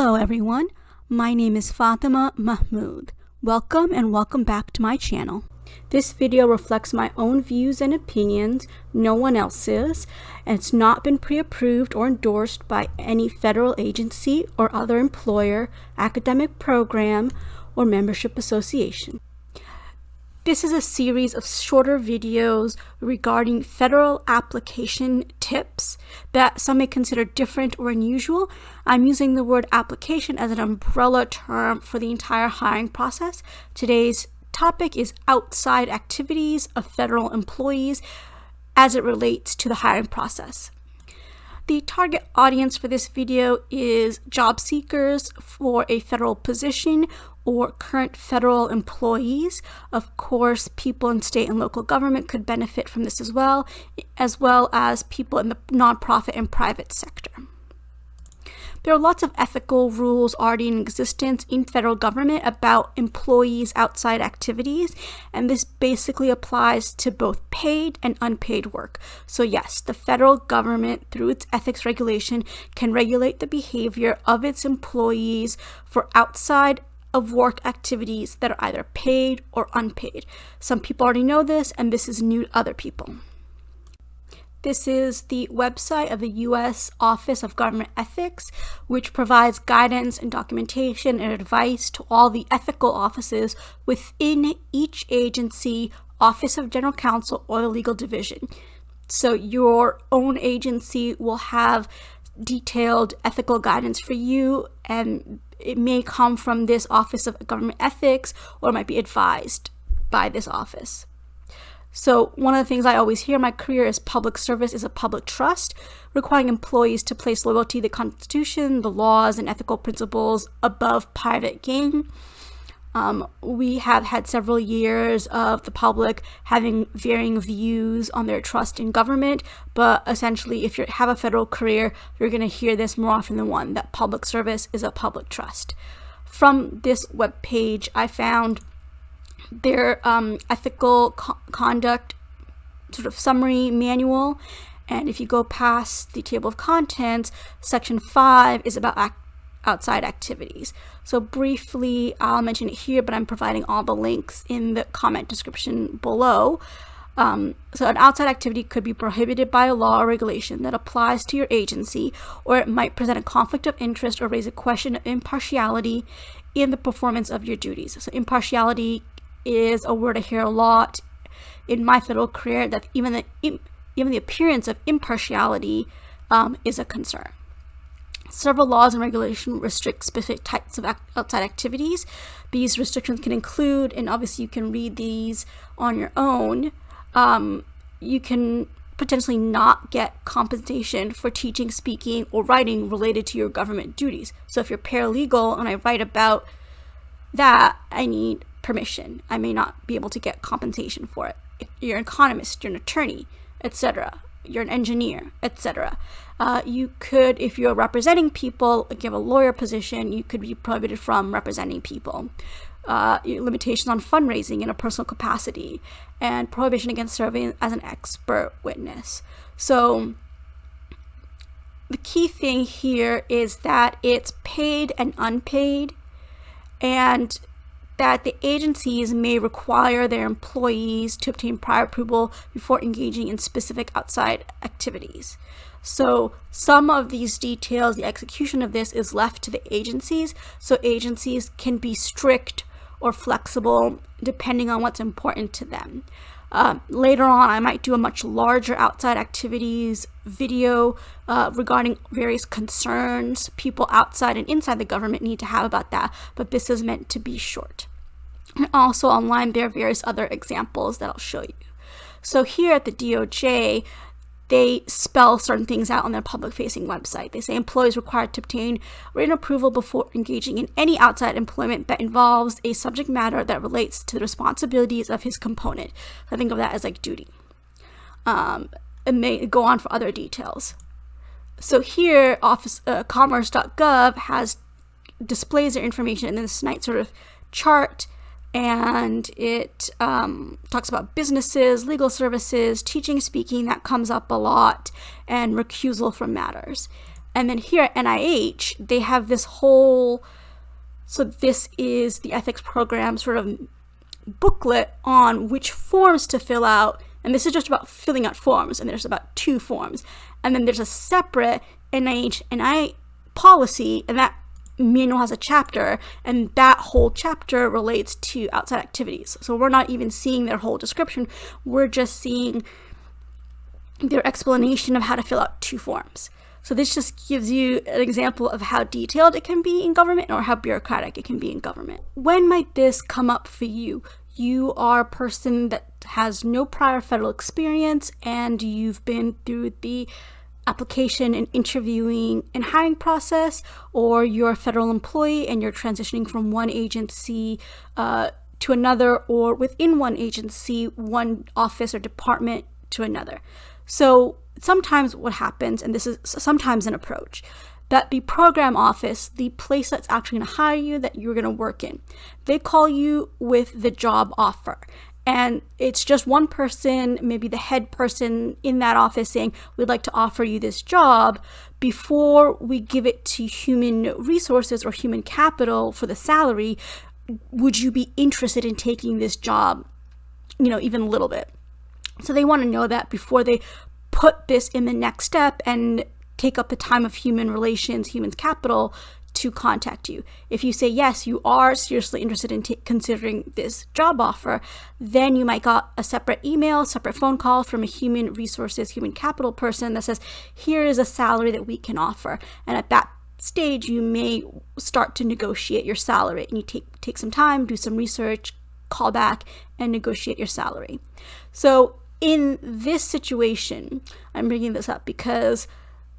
Hello everyone, my name is Fatima Mahmood. Welcome and welcome back to my channel. This video reflects my own views and opinions, no one else's, and it's not been pre-approved or endorsed by any federal agency or other employer, academic program, or membership association. This is a series of shorter videos regarding federal application tips that some may consider different or unusual. I'm using the word application as an umbrella term for the entire hiring process. Today's topic is outside activities of federal employees as it relates to the hiring process. The target audience for this video is job seekers for a federal position or current federal employees. Of course, people in state and local government could benefit from this as well as people in the nonprofit and private sector. There are lots of ethical rules already in existence in federal government about employees' outside activities, and this basically applies to both paid and unpaid work. So yes, the federal government, through its ethics regulation, can regulate the behavior of its employees for outside of work activities that are either paid or unpaid. Some people already know this, and this is new to other people. This is the website of the U.S. Office of Government Ethics, which provides guidance and documentation and advice to all the ethical offices within each agency, Office of General Counsel, or the legal division. So your own agency will have detailed ethical guidance for you, and it may come from this Office of Government Ethics, or it might be advised by this office. So one of the things I always hear in my career is public service is a public trust, requiring employees to place loyalty to the Constitution, the laws, and ethical principles above private gain. We have had several years of the public having varying views on their trust in government, but essentially if you have a federal career, you're going to hear this more often than one, that public service is a public trust. From this webpage, I found their ethical conduct sort of summary manual, and if you go past the table of contents, section 5 is about outside activities. So briefly, I'll mention it here, but I'm providing all the links in the comment description below. So an outside activity could be prohibited by a law or regulation that applies to your agency, or it might present a conflict of interest or raise a question of impartiality in the performance of your duties. So impartiality is a word I hear a lot in my federal career, that even the appearance of impartiality is a concern. Several laws and regulations restrict specific types of outside activities. These restrictions can include, and obviously you can read these on your own, you can potentially not get compensation for teaching, speaking, or writing related to your government duties. So if you're paralegal and I write about that, I need permission. I may not be able to get compensation for it. If you're an economist, you're an attorney, etc., you're an engineer, etc. You could, if you're representing people, like you have a lawyer position, you could be prohibited from representing people. Limitations on fundraising in a personal capacity, and prohibition against serving as an expert witness. So the key thing here is that it's paid and unpaid, and that the agencies may require their employees to obtain prior approval before engaging in specific outside activities. So some of these details, the execution of this is left to the agencies, so agencies can be strict or flexible depending on what's important to them. Later on, I might do a much larger outside activities video regarding various concerns people outside and inside the government need to have about that, but this is meant to be short. And also online, there are various other examples that I'll show you. So here at the DOJ, they spell certain things out on their public-facing website. They say employees required to obtain written approval before engaging in any outside employment that involves a subject matter that relates to the responsibilities of his component. I think of that as like duty. And they go on for other details. So here, commerce.gov displays their information in this nice sort of chart, and it talks about businesses, legal services, teaching, speaking, that comes up a lot, and recusal from matters. And then here at NIH, they have this whole, so this is the ethics program sort of booklet on which forms to fill out. And this is just about filling out forms, and there's about 2 forms. And then there's a separate NIH policy, and that manual has a chapter, and that whole chapter relates to outside activities. So we're not even seeing their whole description. We're just seeing their explanation of how to fill out 2 forms. So this just gives you an example of how detailed it can be in government or how bureaucratic it can be in government. When might this come up for you? You are a person that has no prior federal experience, and you've been through the application and interviewing and hiring process, or you're a federal employee and you're transitioning from one agency to another, or within one agency, one office or department to another. So sometimes what happens, and this is sometimes an approach, that the program office, the place that's actually going to hire you, that you're going to work in, they call you with the job offer. And it's just one person, maybe the head person in that office, saying, we'd like to offer you this job. Before we give it to human resources or human capital for the salary, would you be interested in taking this job, even a little bit? So they want to know that before they put this in the next step and take up the time of human relations, human capital, to contact you. If you say yes, you are seriously interested in considering this job offer, then you might got a separate email, separate phone call from a human resources, human capital person that says, here is a salary that we can offer. And at that stage, you may start to negotiate your salary, and you take some time, do some research, call back, and negotiate your salary. So in this situation, I'm bringing this up because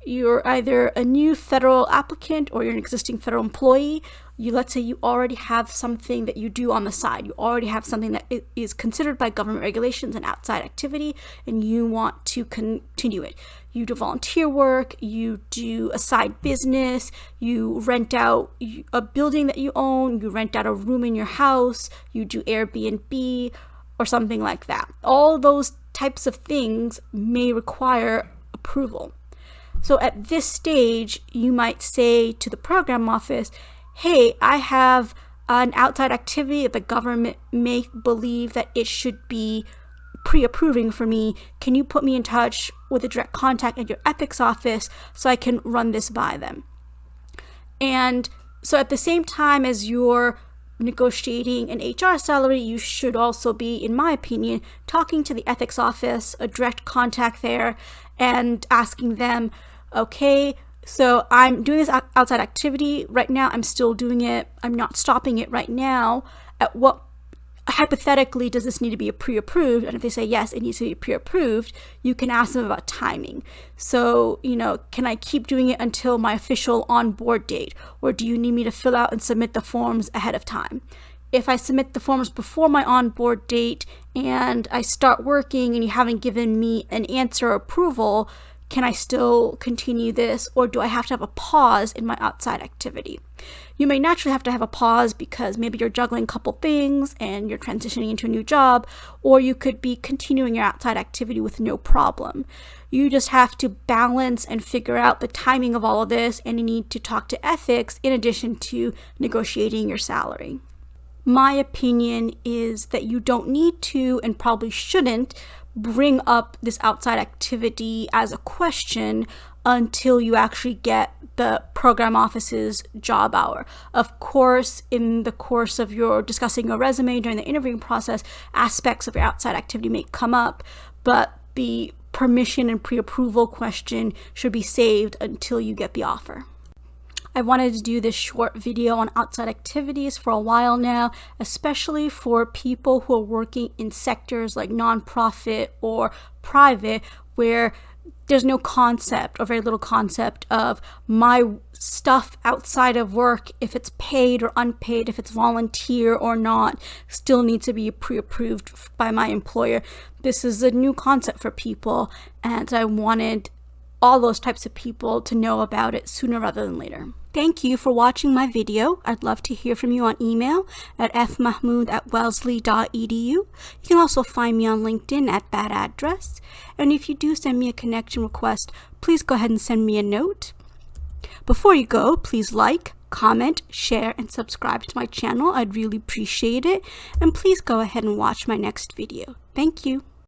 you're either a new federal applicant or you're an existing federal employee. Let's say you already have something that you do on the side. You already have something that is considered by government regulations an outside activity, and you want to continue it. You do volunteer work, you do a side business, you rent out a building that you own, you rent out a room in your house, you do Airbnb or something like that. All those types of things may require approval. So at this stage, you might say to the program office, hey, I have an outside activity that the government may believe that it should be pre-approving for me. Can you put me in touch with a direct contact at your ethics office so I can run this by them? And so at the same time as you're negotiating an HR salary, you should also be, in my opinion, talking to the ethics office, a direct contact there, and asking them, okay, so I'm doing this outside activity right now. I'm still doing it. I'm not stopping it right now. At what, hypothetically, does this need to be pre-approved? And if they say yes, it needs to be pre-approved, you can ask them about timing. So, can I keep doing it until my official on-board date? Or do you need me to fill out and submit the forms ahead of time? If I submit the forms before my on-board date and I start working and you haven't given me an answer or approval, can I still continue this, or do I have to have a pause in my outside activity? You may naturally have to have a pause because maybe you're juggling a couple things and you're transitioning into a new job, or you could be continuing your outside activity with no problem. You just have to balance and figure out the timing of all of this, and you need to talk to ethics in addition to negotiating your salary. My opinion is that you don't need to, and probably shouldn't, bring up this outside activity as a question until you actually get the program office's job hour. Of course, in the course of your discussing your resume during the interviewing process, aspects of your outside activity may come up, but the permission and pre-approval question should be saved until you get the offer. I've wanted to do this short video on outside activities for a while now, especially for people who are working in sectors like nonprofit or private, where there's no concept or very little concept of my stuff outside of work, if it's paid or unpaid, if it's volunteer or not, still needs to be pre-approved by my employer. This is a new concept for people, and I wanted all those types of people to know about it sooner rather than later. Thank you for watching my video. I'd love to hear from you on email at fmahmood@wellesley.edu. You can also find me on LinkedIn at that address. And if you do send me a connection request, please go ahead and send me a note. Before you go, please like, comment, share, and subscribe to my channel. I'd really appreciate it. And please go ahead and watch my next video. Thank you.